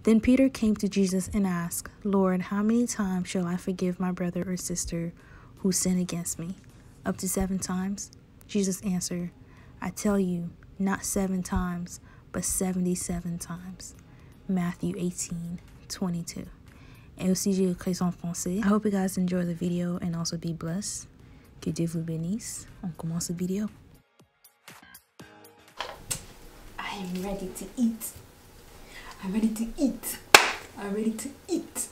Then Peter came to Jesus and asked, Lord, how many times shall I forgive my brother or sister who sin against me? Up to 7 times? Jesus answered, I tell you, not 7 times, but 77 times. Matthew 18:22. Et aussi j'ai écrit en français. I hope you guys enjoy the video and also be blessed. Que Dieu vous bénisse. On commence la vidéo. I am ready to eat. I'm ready to eat. I'm ready to eat.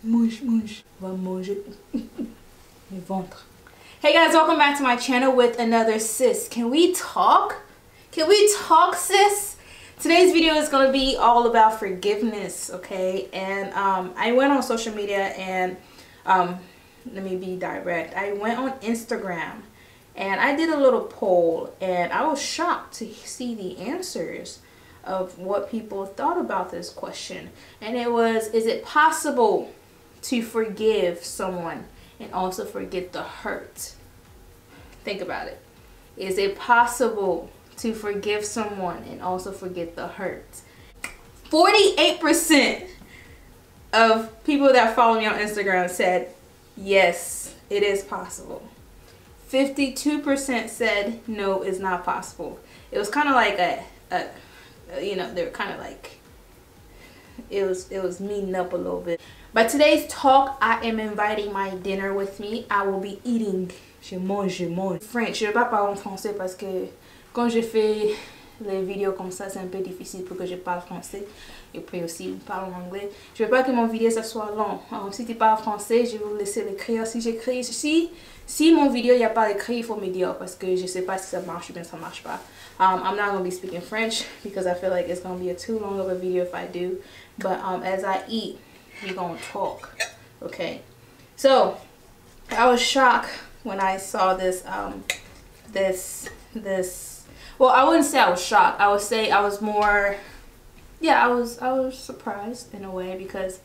Mange, mange. Va manger. Le ventre. Hey guys, welcome back to my channel with another sis. Can we talk? Can we talk, sis? Today's video is going to be all about forgiveness, okay? And I went on social media and let me be direct. I went on Instagram and I did a little poll and I was shocked to see the answers of what people thought about this question. And it was, is it possible to forgive someone and also forget the hurt? Think about it. Is it possible to forgive someone and also forget the hurt? 48% of people that follow me on Instagram said, yes, it is possible. 52% said, no, it's not possible. It was kind of like you know, they were kind of like, it was meeting up a little bit. But today's talk, I am inviting my dinner with me. I will be eating. Je mange. French. Je ne vais pas parler en français parce que quand je fais les vidéos comme ça, c'est un peu difficile pour que je parle français. Et puis aussi, je parle en anglais. Je veux pas que mon vidéo ça soit long. Alors, si tu parles français, je vais vous laisser l'écrire. Si j'écris, si mon vidéo il n'y a pas l'écrit, il faut me dire parce que je sais pas si ça marche ou bien ça marche pas. I'm not going to be speaking French because I feel like it's going to be too long of a video if I do. But as I eat, we're going to talk. Okay. So, I was shocked when I saw this, well, I wouldn't say I was shocked. I would say I was more, yeah, I was surprised in a way because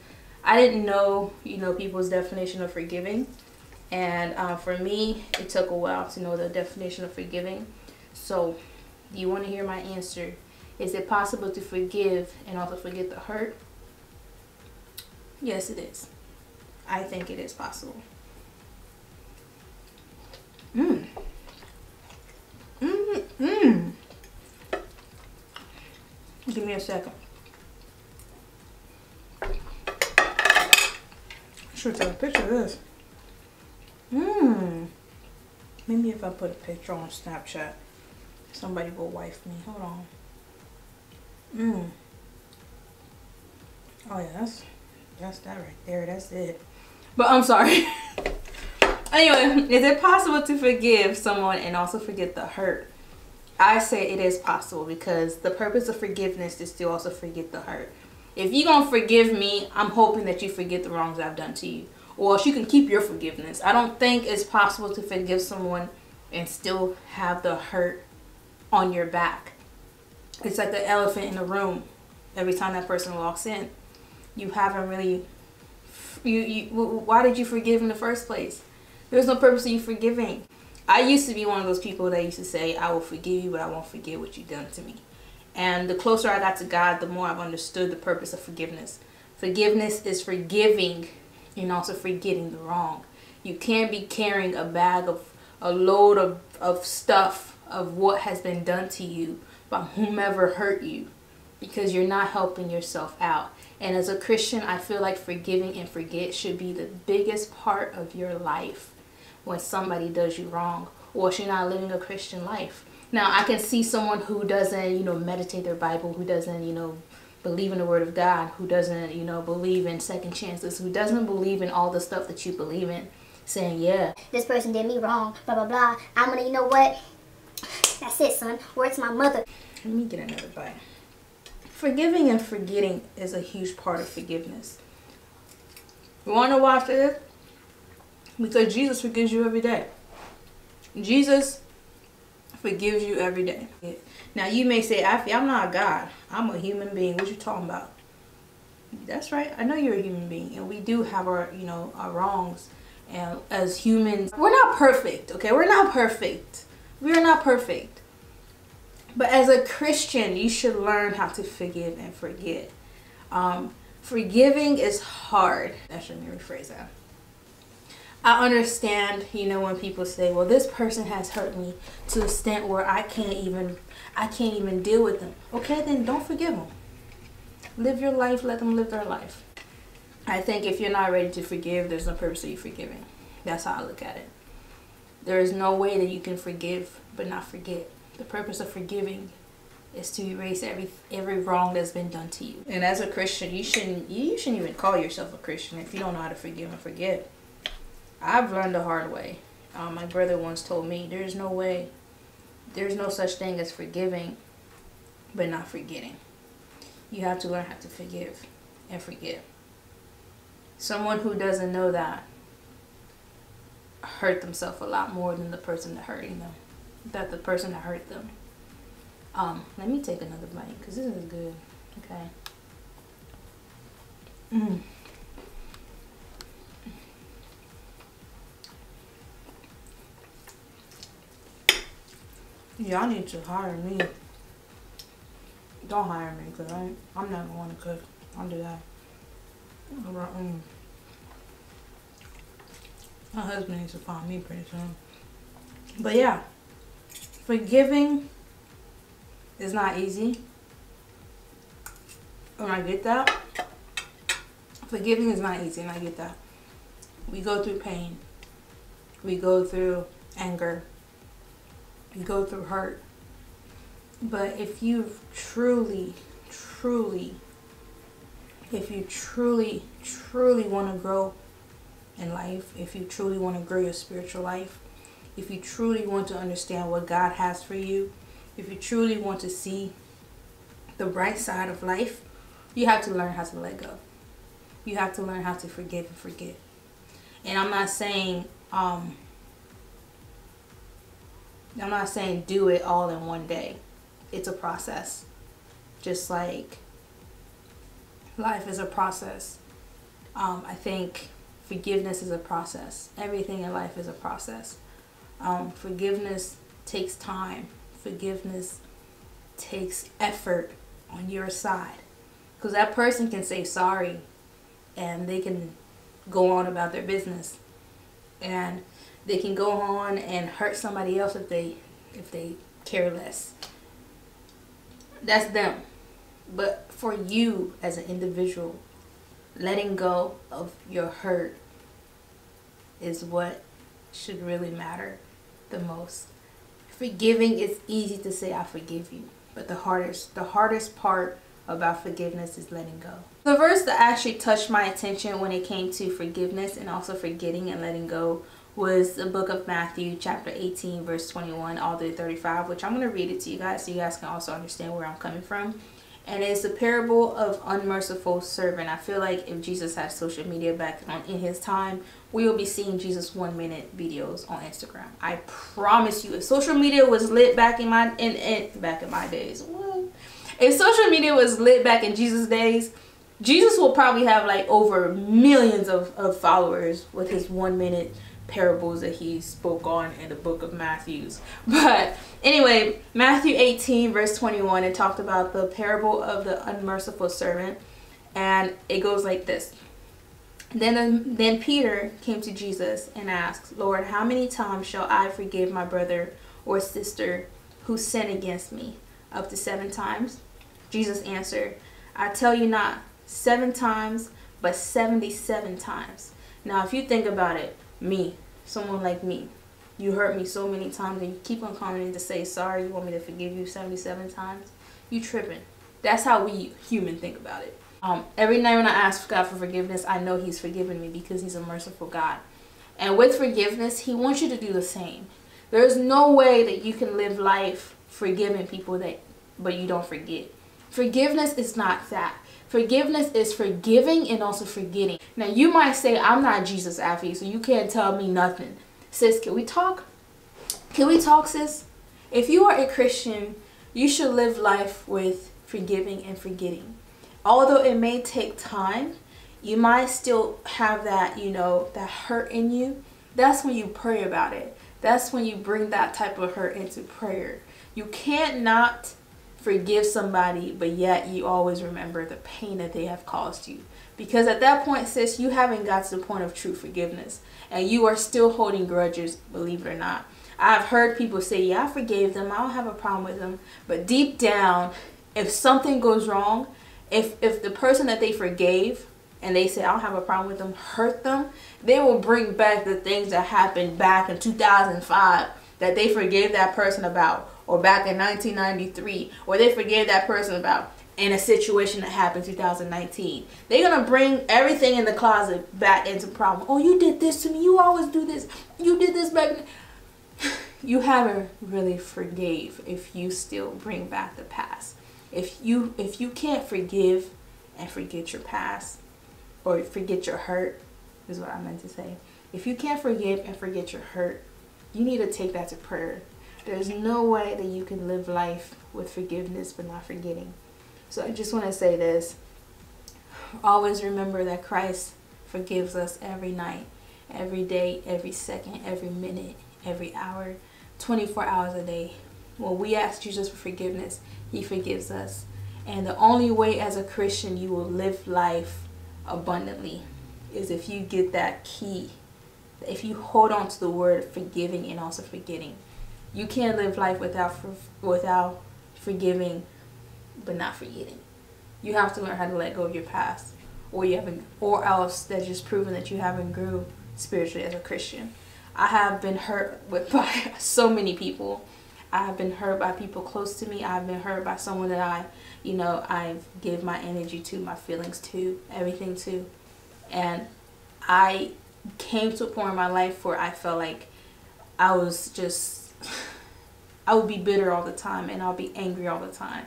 I didn't know, you know, people's definition of forgiving. And for me, it took a while to know the definition of forgiving. So, do you want to hear my answer? Is it possible to forgive and also forget the hurt? Yes, it is. I think it is possible. Give me a second. I should take a picture of this. Maybe if I put a picture on Snapchat, somebody will wife me. Hold on. Oh yeah, that's that right there. That's it. But I'm sorry. Anyway, is it possible to forgive someone and also forget the hurt? I say it is possible because the purpose of forgiveness is to also forget the hurt. If you're going to forgive me, I'm hoping that you forget the wrongs I've done to you. Or else you can keep your forgiveness. I don't think it's possible to forgive someone and still have the hurt on your back. It's like the elephant in the room. Every time that person walks in, you haven't really, why did you forgive in the first place? There's no purpose in you forgiving. I used to be one of those people that used to say, I will forgive you, but I won't forget what you've done to me. And the closer I got to God, the more I've understood the purpose of forgiveness. Forgiveness is forgiving and also forgetting the wrong. You can't be carrying a load of stuff of what has been done to you by whomever hurt you, because you're not helping yourself out. And as a Christian, I feel like forgiving and forget should be the biggest part of your life when somebody does you wrong, or if you're not living a Christian life. Now, I can see someone who doesn't, you know, meditate their Bible, who doesn't, you know, believe in the Word of God, who doesn't, you know, believe in second chances, who doesn't believe in all the stuff that you believe in, saying, yeah, this person did me wrong, blah, blah, blah. I'm gonna, you know what? That's it, son. Where's my mother? Let me get another bite. Forgiving and forgetting is a huge part of forgiveness. You want to watch this? Because Jesus forgives you every day. Jesus forgives you every day. Now you may say, Afi, I'm not God. I'm a human being. What you talking about? That's right. I know you're a human being, and we do have our, you know, our wrongs. And as humans, we're not perfect. Okay, we're not perfect. We are not perfect. But as a Christian, you should learn how to forgive and forget. Forgiving is hard. I shouldn't rephrase that. I understand, you know, when people say, well, this person has hurt me to the extent where I can't even deal with them. Okay, then don't forgive them. Live your life, let them live their life. I think if you're not ready to forgive, there's no purpose of you forgiving. That's how I look at it. There is no way that you can forgive but not forget. The purpose of forgiving is to erase every wrong that's been done to you. And as a Christian, you shouldn't even call yourself a Christian if you don't know how to forgive and forget. I've learned the hard way. My brother once told me, there's no such thing as forgiving but not forgetting. You have to learn how to forgive and forget. Someone who doesn't know that hurt themselves a lot more than the person that hurt them. Let me take another bite because this is good. Okay. Y'all need to hire me. Don't hire me because I'm not going to cook. I'll do that. My husband needs to find me pretty soon. But yeah, forgiving is not easy. And I get that. Forgiving is not easy, and I get that. We go through pain. We go through anger. We go through hurt. But if you truly want to grow in life, if you truly want to grow your spiritual life, if you truly want to understand what God has for you, if you truly want to see the bright side of life, you have to learn how to let go. You have to learn how to forgive and forget. And I'm not saying do it all in one day. It's a process. Just like life is a process. I think forgiveness is a process. Everything in life is a process. Forgiveness takes time. Forgiveness takes effort on your side. Because that person can say sorry and they can go on about their business. And they can go on and hurt somebody else if they care less. That's them. But for you as an individual, letting go of your hurt is what should really matter the most. Forgiving is easy to say, I forgive you. But the hardest part about forgiveness is letting go. The verse that actually touched my attention when it came to forgiveness and also forgetting and letting go was the book of Matthew, chapter 18, verse 21 all the way to 35, which I'm going to read it to you guys so you guys can also understand where I'm coming from. And it's the parable of unmerciful servant. I feel like if Jesus had social media back in his time, we will be seeing Jesus 1-minute videos on Instagram. I promise you, if social media was lit back in my days, if social media was lit back in Jesus' days, Jesus will probably have like over millions of followers with his 1-minute parables that he spoke on in the book of Matthew. But anyway, Matthew 18 verse 21, it talked about the parable of the unmerciful servant, and it goes like this. Then Peter came to Jesus and asked, Lord, how many times shall I forgive my brother or sister who sin against me? Up to 7 times? Jesus answered, I tell you not 7 times, but 77 times. Now, if you think about it, someone like me, you hurt me so many times and you keep on coming to say sorry, you want me to forgive you 77 times, you tripping. That's how we human think about it. Every night when I ask God for forgiveness, I know he's forgiven me because he's a merciful God. And with forgiveness, he wants you to do the same. There's no way that you can live life forgiving people but you don't forget. Forgiveness is not that. Forgiveness is forgiving and also forgetting. Now, you might say, I'm not Jesus, Afi, so you can't tell me nothing. Sis, can we talk? Can we talk, sis? If you are a Christian, you should live life with forgiving and forgetting. Although it may take time, you might still have that, that hurt in you. That's when you pray about it. That's when you bring that type of hurt into prayer. You can't not forgive somebody, but yet you always remember the pain that they have caused you. Because at that point, sis, you haven't got to the point of true forgiveness. And you are still holding grudges, believe it or not. I've heard people say, yeah, I forgave them. I don't have a problem with them. But deep down, if something goes wrong, if the person that they forgave and they say, I don't have a problem with them, hurt them, they will bring back the things that happened back in 2005 that they forgave that person about, or back in 1993, or they forgave that person about in a situation that happened in 2019. They're going to bring everything in the closet back into problem. Oh, you did this to me. You always do this. You did this back then. You haven't really forgave if you still bring back the past. If you can't forgive and forget your past, or forget your hurt, is what I meant to say. If you can't forgive and forget your hurt, you need to take that to prayer. There's no way that you can live life with forgiveness but not forgetting. So I just want to say this. Always remember that Christ forgives us every night, every day, every second, every minute, every hour, 24 hours a day. When we ask Jesus for forgiveness, he forgives us. And the only way as a Christian you will live life abundantly is if you get that key. If you hold on to the word forgiving and also forgetting. You can't live life without forgiving but not forgetting. You have to learn how to let go of your past, or else that's just proven that you haven't grew spiritually as a Christian. I have been hurt by so many people. I have been hurt by people close to me. I've been hurt by someone that I give my energy to, my feelings to, everything to. And I came to a point in my life where I felt like I would be bitter all the time, and I'll be angry all the time.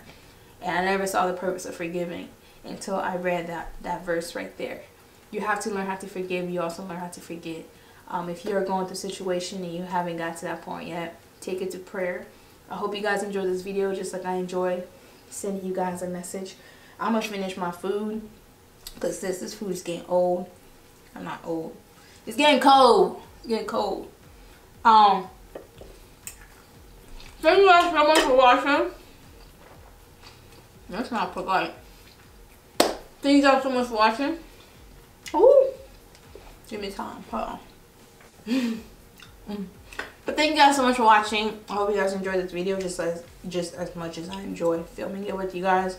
And I never saw the purpose of forgiving until I read that verse right there. You have to learn how to forgive. You also learn how to forget. If you're going through a situation and you haven't got to that point yet, take it to prayer. I hope you guys enjoyed this video just like I enjoy sending you guys a message. I'm going to finish my food because this food is getting old. I'm not old. It's getting cold. It's getting cold. Thank you guys so much for watching. That's not polite. Thank you guys so much for watching. Ooh. Give me time. Hold on. But thank you guys so much for watching. I hope you guys enjoyed this video just as much as I enjoy filming it with you guys.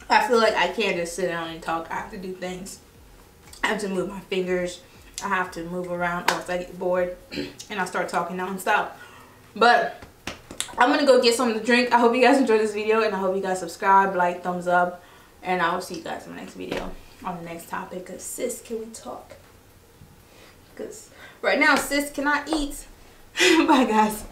I feel like I can't just sit down and talk. I have to do things. I have to move my fingers. I have to move around, or else I get bored and I start talking non-stop. But I'm gonna go get something to drink. I hope you guys enjoyed this video, and I hope you guys subscribe, like, thumbs up, and I will see you guys in the next video on the next topic. Cause sis, can we talk? Cause right now sis cannot eat. Bye guys.